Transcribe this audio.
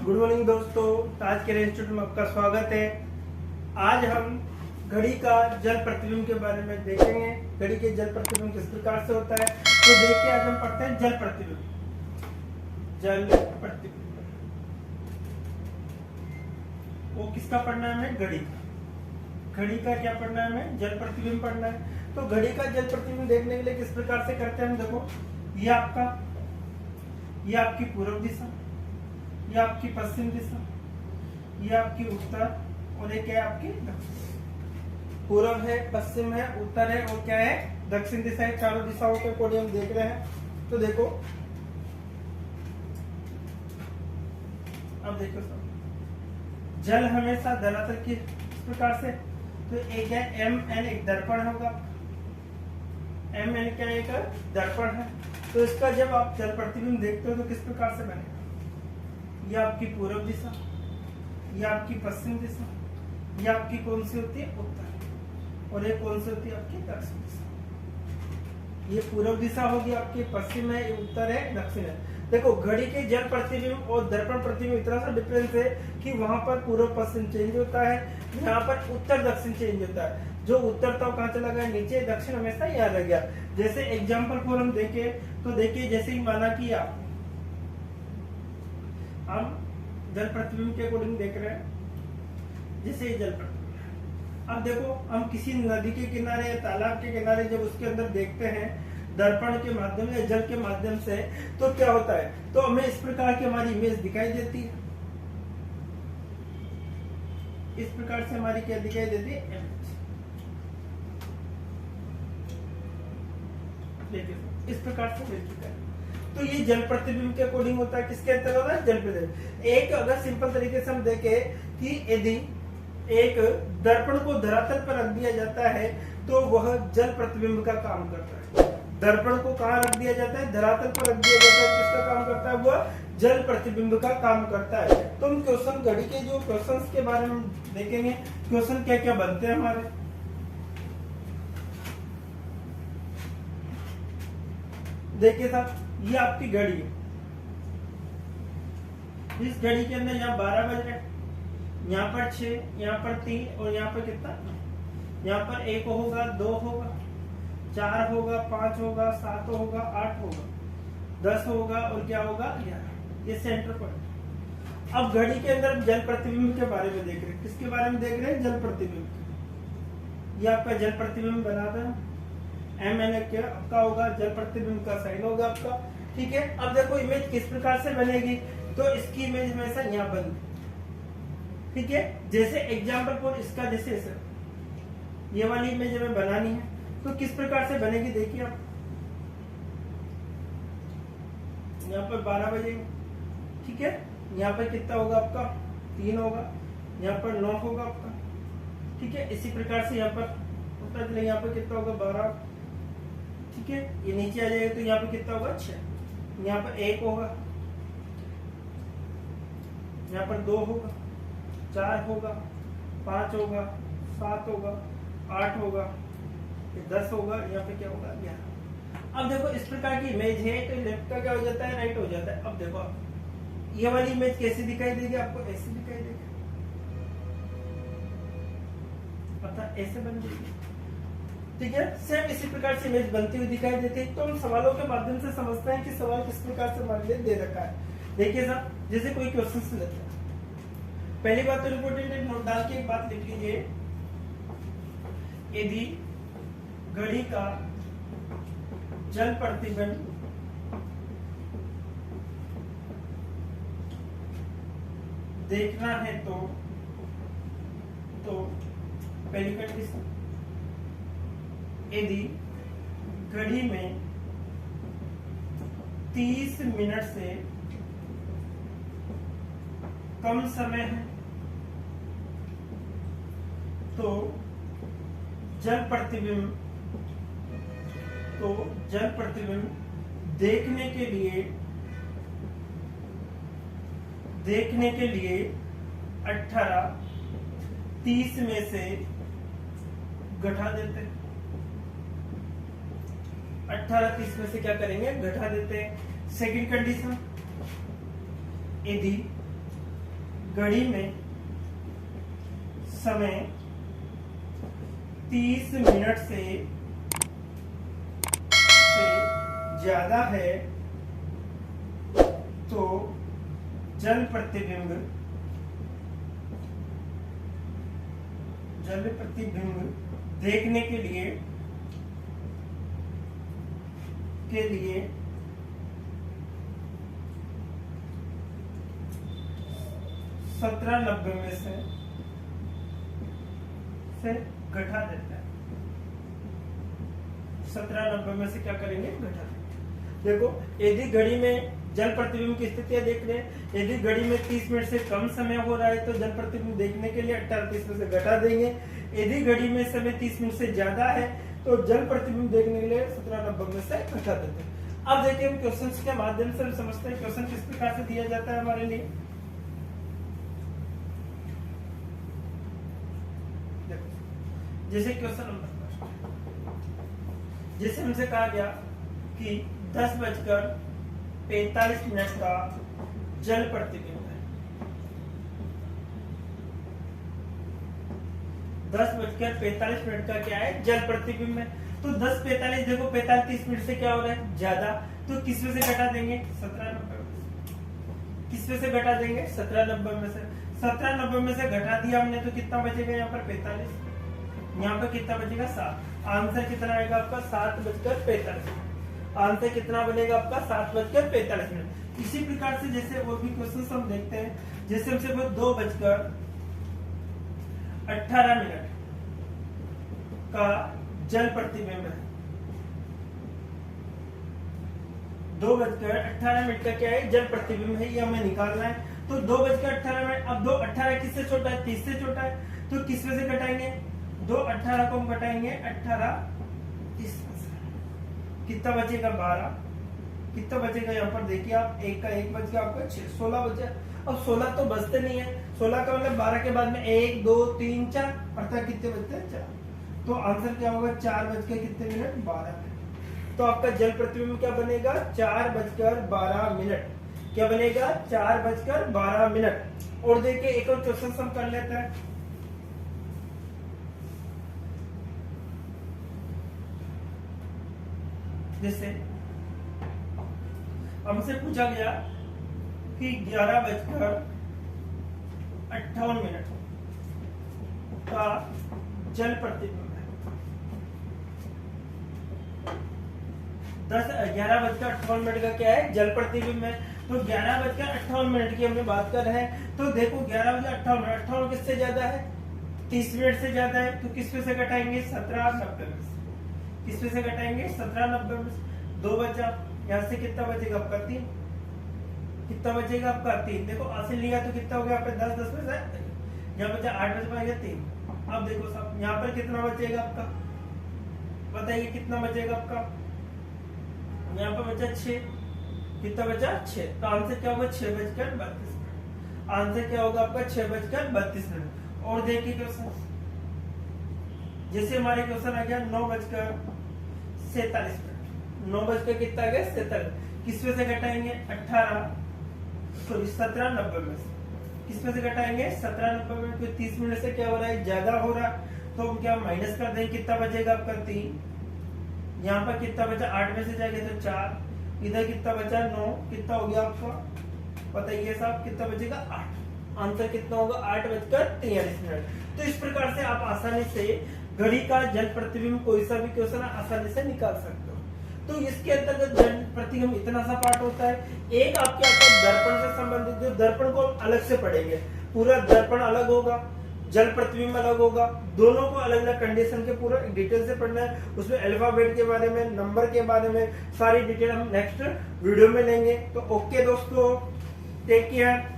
Good morning दोस्तों, आज के इंस्टीट्यूट में आपका स्वागत है। आज हम घड़ी का जल प्रतिबिंब के बारे में देखेंगे। घड़ी के जल प्रतिबिंब किस प्रकार से होता है, तो देखिए आज हम पढ़ते हैं जल प्रतिबिंब। जल प्रतिबिंब वो किसका पढ़ना है हमें? घड़ी का। घड़ी का क्या पढ़ना है हमें? जल प्रतिबिंब पढ़ना है। तो घड़ी का जल प्रतिबिंब देखने के लिए किस प्रकार से करते हैं हम, देखो ये आपकी पूर्व दिशा, ये आपकी पश्चिम दिशा, ये आपकी उत्तर और ये क्या है आपकी दक्षिण। पूर्व है, पश्चिम है, उत्तर है और क्या है दक्षिण दिशा है। चारों दिशाओं के अकॉर्डिंग हम देख रहे हैं। तो देखो अब देखो सब जल हमेशा धरातल की इस प्रकार से, तो एक है एम एन, एक दर्पण होगा। एम एन क्या एक दर्पण है। तो इसका जब आप जल प्रतिबिंब देखते हो तो किस प्रकार से बनेगा? ये आपकी पूर्व दिशा, ये आपकी पश्चिम दिशा, ये आपकी कौन सी होती है? उत्तर, और ये कौन सी होती है आपकी दक्षिण दिशा। ये पूर्व दिशा होगी आपकी, पश्चिम है, ये उत्तर है, दक्षिण है। देखो घड़ी के जल प्रतिबिंब और दर्पण प्रतिबिंब इतना सा डिफरेंस है कि वहां पर पूर्व पश्चिम चेंज होता है, यहाँ पर उत्तर दक्षिण चेंज होता है। जो उत्तर था कहाँ चला गया? नीचे, दक्षिण हमेशा यहाँ रह गया। जैसे एग्जाम्पल फॉर हम देखे तो देखिए, जैसे ही माना कि आप हम जल प्रतिबिंब के अकॉर्डिंग देख रहे हैं, जैसे जल प्रतिबिंब। अब देखो हम किसी नदी के किनारे या तालाब के किनारे जब उसके अंदर देखते हैं दर्पण के माध्यम या जल के माध्यम से, तो क्या होता है? तो हमें इस प्रकार की हमारी इमेज दिखाई देती है। इस प्रकार से हमारी क्या दिखाई देती है? इमेज। देखिए इस प्रकार से मिल चुका है। तो ये जल प्रतिबिंब के अकॉर्डिंग होता है। किसके अंतर्गत होता है? जल प्रतिबिंब। एक अगर सिंपल तरीके से हम देखें कि यदि एक दर्पण को धरातल पर रख दिया जाता है तो वह जल प्रतिबिंब का काम करता है। दर्पण को कहाँ रख दिया जाता है? धरातल पर रख दिया जाता है। किसका काम करता है? वह जल प्रतिबिंब का काम करता है। तो हम क्वेश्चन घड़ी के जो क्वेश्चंस के बारे में देखेंगे, क्वेश्चन क्या क्या बनते हैं हमारे। देखिए साहब, ये आपकी घड़ी है। इस घड़ी के अंदर यहाँ 12 बज रहे, यहाँ पर 6, यहाँ पर 3 और यहाँ पर कितना? यहाँ पर 1 होगा, 2 होगा, 4 होगा, 5 होगा, 7 होगा, 8 होगा, 10 होगा और क्या होगा? 11। ये सेंटर पॉइंट। अब घड़ी के अंदर जल प्रतिबिंब के बारे में देख रहे हैं। किसके बारे में देख रहे हैं? जल प्रतिबिंब। ये आपका जल प्रतिबिंब बना था। एम एन क्या आपका होगा? जल प्रतिबिंब का साइन होगा आपका। ठीक है। अब देखो इमेज किस प्रकार से बनेगी, तो इसकी इमेज हमेशा यहाँ बन, ठीक है। जैसे एग्जाम्पल फॉर इसका, जैसे ये वाली इमेज हमें बनानी है तो किस प्रकार से बनेगी? देखिए आप यहाँ पर 12 बजे, ठीक है। यहाँ पर कितना होगा आपका? 3 होगा, यहाँ पर 9 होगा आपका, ठीक है। इसी प्रकार से यहाँ पर पता चले यहाँ पर कितना होगा? 12, ठीक है। ये नीचे आ जाएगा तो यहाँ पर कितना होगा? 6। यहाँ पर 1 होगा, यहाँ पर 2 होगा, 4 होगा, 5 होगा, 7 होगा, 8 होगा, 10 होगा, यहाँ पे क्या होगा? 11। अब देखो इस प्रकार की इमेज है तो लेफ्ट का क्या हो जाता है? राइट हो जाता है। अब देखो ये वाली इमेज कैसी दिखाई देगी आपको? ऐसी दिखाई देगी, पता ऐसे बन जाएगी, ठीक है। सेम इसी प्रकार से इमेज बनती हुई दिखाई देती है। तो हम सवालों के माध्यम से समझते हैं कि सवाल किस प्रकार से हमारे लिए दे रखा है। देखिए साहब, जैसे कोई क्वेश्चन से लेते हैं, पहली बात तो इम्पोर्टेंट है, नोट डाल के एक बात लिख लीजिए। यदि घड़ी का जल प्रतिबिंब देखना है तो पहली कंडीशन, यदि घड़ी में 30 मिनट से कम समय है तो जल प्रतिबिंब देखने के लिए 18 30 में से घटा देते हैं। 18 30 में से क्या करेंगे? घटा देते हैं। सेकंड कंडीशन, यदि घड़ी में समय 30 मिनट से ज्यादा है तो जल प्रतिबिंब देखने के लिए 1790 में से घटा देता है। 1790 में से क्या करेंगे, घटा देंगे। देखो यदि घड़ी में जल प्रतिबिंब की स्थितियां देख रहे हैं, यदि घड़ी में 30 मिनट से कम समय हो रहा है तो जल प्रतिबिंब देखने के लिए 18:30 में से घटा देंगे। यदि घड़ी में समय 30 मिनट से ज्यादा है तो जल प्रतिबिंब देखने के लिए 1790 में से घटा देते हैं। अब देखिए हम क्वेश्चन के माध्यम से समझते हैं क्वेश्चन किस प्रकार से दिया जाता है हमारे लिए। जैसे क्वेश्चन नंबर जैसे हमसे कहा गया कि 10:45 का जल प्रतिबिंब है। 10:45 का क्या है, जल प्रतिबिंब है। तो 10:45 देखो 45 मिनट से क्या हो रहा है, ज्यादा, तो किसमें से घटा देंगे, 1790 में। किसमें से घटा देंगे, 1790 में से। 1790 में से घटा दिया हमने तो कितना बचेगा यहाँ पर 45, यहाँ पर कितना बचेगा 7। आंसर कितना आएगा आपका 7:45। आंसर कितना बनेगा आपका 7:45 मिनट। इसी प्रकार से जैसे और भी क्वेश्चन हम देखते हैं, जैसे हमसे 2:18 का जल प्रतिबिंब है। 2:18 का क्या है, जल प्रतिबिंब है, ये हमें निकालना है। तो 2:18 अब 2:18 किससे छोटा है, 30 से छोटा है, तो किस में से घटाएंगे, 2:18 को हम घटाएंगे 18:30 में से। कितना बचेगा 12। कितना बचेगा यहाँ पर देखिए आप, एक का एक बच गया आपका 6, 16 बचा। अब 16 तो बचते नहीं है, 16 का मतलब 12 के बाद में 1 2 3 4, अर्थात कितने बचते हैं 4। तो आंसर क्या होगा, 4 कितने मिनट, 12 मिनट। तो आपका जल प्रतिबिंब क्या बनेगा, 4:12 मिनट। क्या बनेगा, 4:12 मिनट। और देखिए एक और क्वेश्चन हम कर लेते हैं। जैसे हमसे पूछा गया कि 11:58 का जल प्रतिबिंब है। 11:58 का क्या है, जल प्रतिबिंब है। तो 11:58 की हमने बात कर रहे हैं। तो देखो 11:58 किससे ज्यादा है, 30 मिनट से ज्यादा है। तो किस पे से घटाएंगे, 1790 में से। किस पे से घटाएंगे, 1790 में से। 2 बचा, यहाँ से कितना बचेगा आपका 3। कितना बचेगा आपका 3। देखो असल लिया तो कितना हो गया आपका 10 में से, यहाँ बचा 8 बच पाएगा 3। अब देखो सब यहाँ पर कितना बचेगा आपका, बताइए कितना बचेगा आपका, यहाँ पर बचा 6। कितना बचा 6। तो आंसर क्या होगा 6:32 मिनट। आंसर क्या होगा आपका 6:32 मिनट। और देखिए क्वेश्चन, जैसे हमारे क्वेश्चन आ गया 9:47 मिनट। 9 कितना आ गया 47। किस में से घटाएंगे, 1790 में से। किस में से घटाएंगे, 1790 में। तो 30 मिनट से क्या हो रहा है, ज्यादा हो रहा है। तो हम क्या माइनस कर देंगे, कितना बचेगा आपका 3। यहाँ पर कितना बचा, 8 में से जाएगा तो 4। इधर कितना बचा 9। कितना हो गया आपका, बताइए साहब, कितना बचेगा 8। आंसर कितना होगा, 8:43 मिनट। तो इस प्रकार से आप आसानी से घड़ी का जल प्रतिबिंब कोई सा भी क्वेश्चन आसानी से निकाल सकते हो। तो इसके अंतर्गत जल प्रतिबिंब इतना सा पार्ट होता है। एक आपके आता है दर्पण से संबंधित, जो दर्पण को अलग से पढ़ेंगे। पूरा दर्पण अलग होगा, जल प्रतिबिंब अलग होगा, दोनों को अलग अलग कंडीशन के पूरा डिटेल से पढ़ना है। उसमें अल्फाबेट के बारे में, नंबर के बारे में सारी डिटेल हम नेक्स्ट वीडियो में लेंगे। तो ओके दोस्तों, टेक केयर।